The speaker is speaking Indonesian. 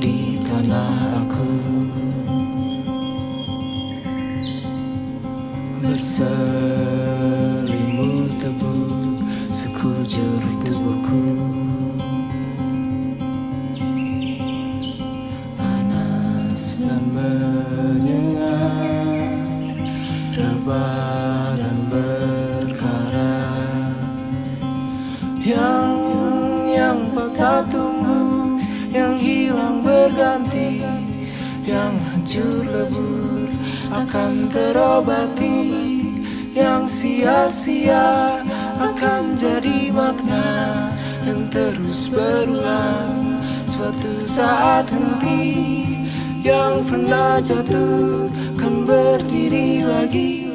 Di tanah aku berselimut tebu sekujur tubuhku, panas dan menyengat, rebah dan berkarat, yang patah tumbuh, yang hilang berganti, yang hancur lebur akan terobati, yang sia-sia akan jadi makna yang terus berulang. Suatu saat henti, yang pernah jatuh kan berdiri lagi.